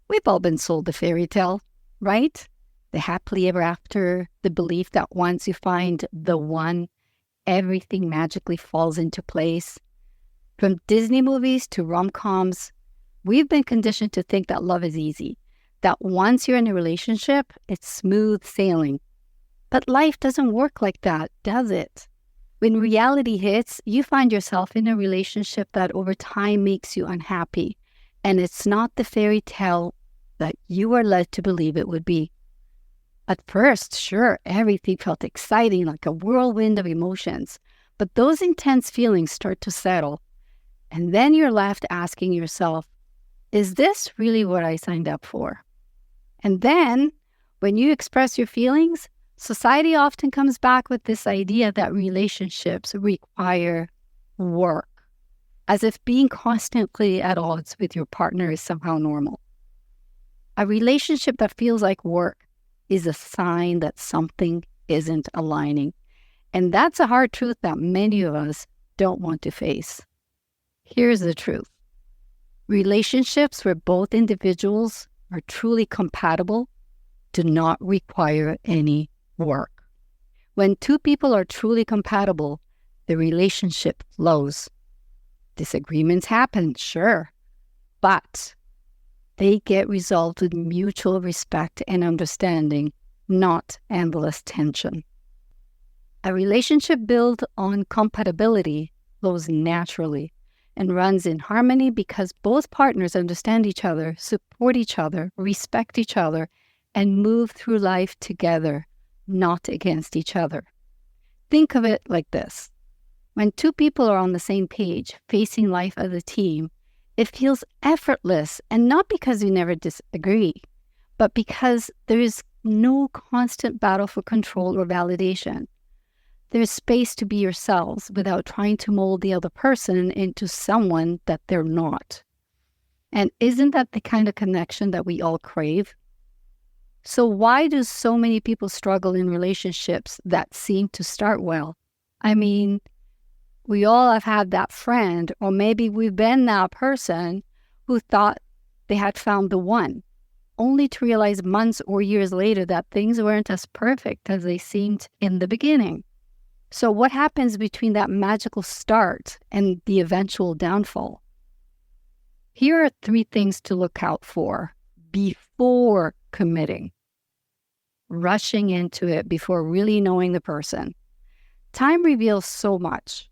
We've all been sold the fairy tale, right? The happily ever after, the belief that once you find the one, everything magically falls into place. From Disney movies to rom-coms, we've been conditioned to think that love is easy, that once you're in a relationship, it's smooth sailing. But life doesn't work like that, does it? When reality hits, you find yourself in a relationship that over time makes you unhappy, and it's not the fairy tale that you were led to believe it would be. At first, sure, everything felt exciting, like a whirlwind of emotions, but those intense feelings start to settle, and then you're left asking yourself, is this really what I signed up for? And then, when you express your feelings, society often comes back with this idea that relationships require work, as if being constantly at odds with your partner is somehow normal. A relationship that feels like work is a sign that something isn't aligning. And that's a hard truth that many of us don't want to face. Here's the truth. Relationships where both individuals are truly compatible do not require any work. When two people are truly compatible, the relationship flows. Disagreements happen, sure, but they get resolved with mutual respect and understanding, not endless tension. A relationship built on compatibility flows naturally and runs in harmony because both partners understand each other, support each other, respect each other, and move through life together, not against each other. Think of it like this. When two people are on the same page, facing life as a team, it feels effortless, and not because you never disagree, but because there is no constant battle for control or validation. There's space to be yourselves without trying to mold the other person into someone that they're not. And isn't that the kind of connection that we all crave? So why do so many people struggle in relationships that seem to start well? I mean, we all have had that friend, or maybe we've been that person who thought they had found the one, only to realize months or years later that things weren't as perfect as they seemed in the beginning. So what happens between that magical start and the eventual downfall? Here are 3 things to look out for before committing. Rushing into it before really knowing the person. Time reveals so much.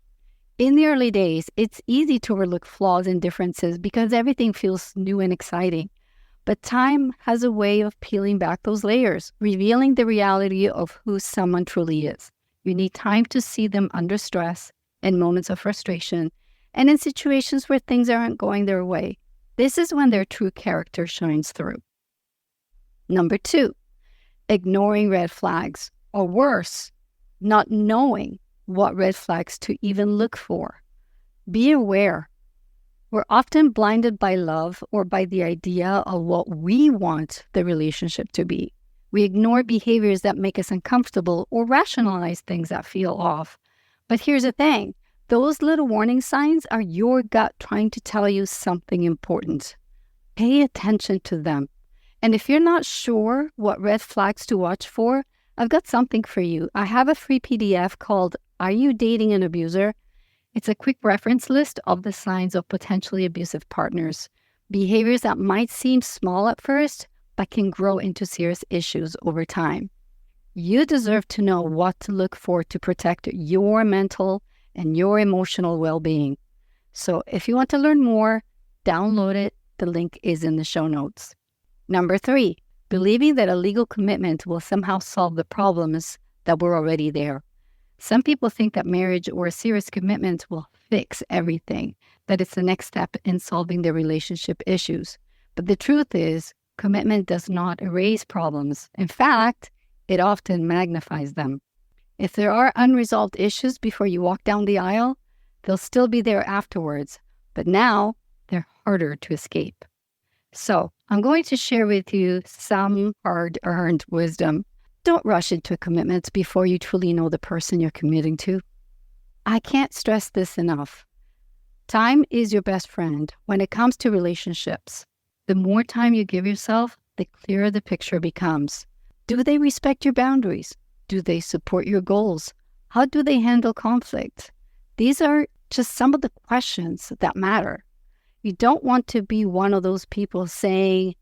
In the early days, it's easy to overlook flaws and differences because everything feels new and exciting. But time has a way of peeling back those layers, revealing the reality of who someone truly is. You need time to see them under stress, in moments of frustration, and in situations where things aren't going their way. This is when their true character shines through. Number 2, ignoring red flags, or worse, not knowing what red flags to even look for. Be aware. We're often blinded by love or by the idea of what we want the relationship to be. We ignore behaviors that make us uncomfortable or rationalize things that feel off. But here's the thing. Those little warning signs are your gut trying to tell you something important. Pay attention to them. And if you're not sure what red flags to watch for, I've got something for you. I have a free PDF called Are You Dating an Abuser? It's a quick reference list of the signs of potentially abusive partners. Behaviors that might seem small at first, but can grow into serious issues over time. You deserve to know what to look for to protect your mental and your emotional well-being. So if you want to learn more, download it. The link is in the show notes. Number 3, believing that a legal commitment will somehow solve the problems that were already there. Some people think that marriage or a serious commitment will fix everything, that it's the next step in solving their relationship issues. But the truth is, commitment does not erase problems. In fact, it often magnifies them. If there are unresolved issues before you walk down the aisle, they'll still be there afterwards, but now they're harder to escape. So I'm going to share with you some hard-earned wisdom. Don't rush into commitments before you truly know the person you're committing to. I can't stress this enough. Time is your best friend when it comes to relationships. The more time you give yourself, the clearer the picture becomes. Do they respect your boundaries? Do they support your goals? How do they handle conflict? These are just some of the questions that matter. You don't want to be one of those people saying,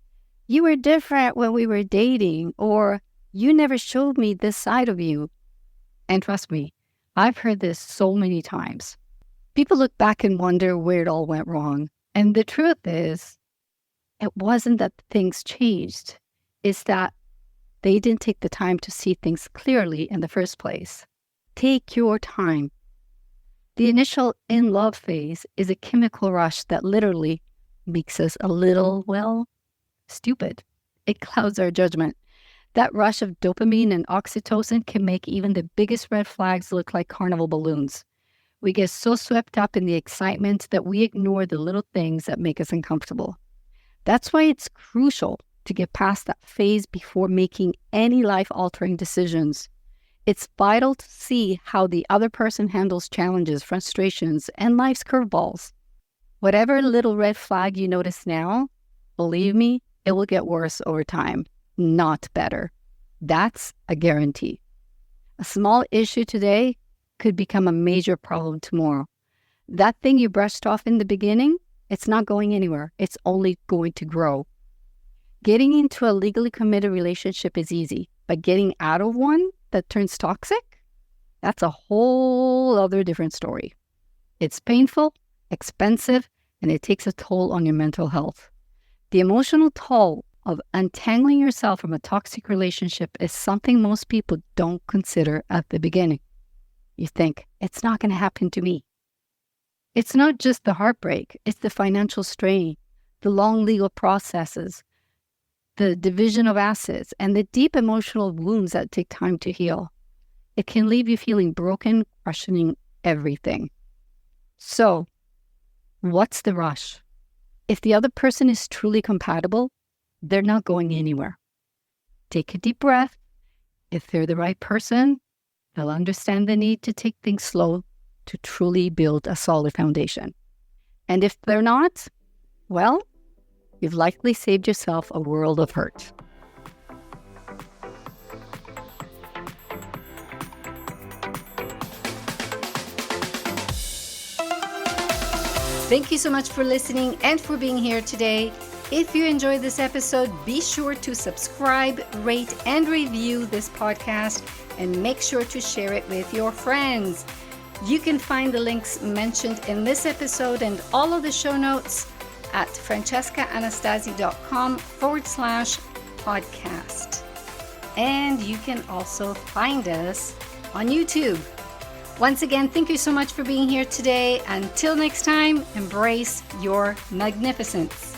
"You were different when we were dating," or "You never showed me this side of you." And trust me, I've heard this so many times. People look back and wonder where it all went wrong. And the truth is, it wasn't that things changed. It's that they didn't take the time to see things clearly in the first place. Take your time. The initial in-love phase is a chemical rush that literally makes us a little, well, stupid. It clouds our judgment. That rush of dopamine and oxytocin can make even the biggest red flags look like carnival balloons. We get so swept up in the excitement that we ignore the little things that make us uncomfortable. That's why it's crucial to get past that phase before making any life-altering decisions. It's vital to see how the other person handles challenges, frustrations, and life's curveballs. Whatever little red flag you notice now, believe me, it will get worse over time, not better. That's a guarantee. A small issue today could become a major problem tomorrow. That thing you brushed off in the beginning, it's not going anywhere. It's only going to grow. Getting into a legally committed relationship is easy, but getting out of one that turns toxic, that's a whole other different story. It's painful, expensive, and it takes a toll on your mental health. The emotional toll of untangling yourself from a toxic relationship is something most people don't consider at the beginning. You think, it's not going to happen to me. It's not just the heartbreak, it's the financial strain, the long legal processes, the division of assets, and the deep emotional wounds that take time to heal. It can leave you feeling broken, questioning everything. So, what's the rush? If the other person is truly compatible, they're not going anywhere. Take a deep breath. If they're the right person, they'll understand the need to take things slow to truly build a solid foundation. And if they're not, well, you've likely saved yourself a world of hurt. Thank you so much for listening and for being here today. If you enjoyed this episode, be sure to subscribe, rate, and review this podcast, and make sure to share it with your friends. You can find the links mentioned in this episode and all of the show notes at francescaanastasi.com/podcast. And you can also find us on YouTube. Once again, thank you so much for being here today. Until next time, embrace your magnificence.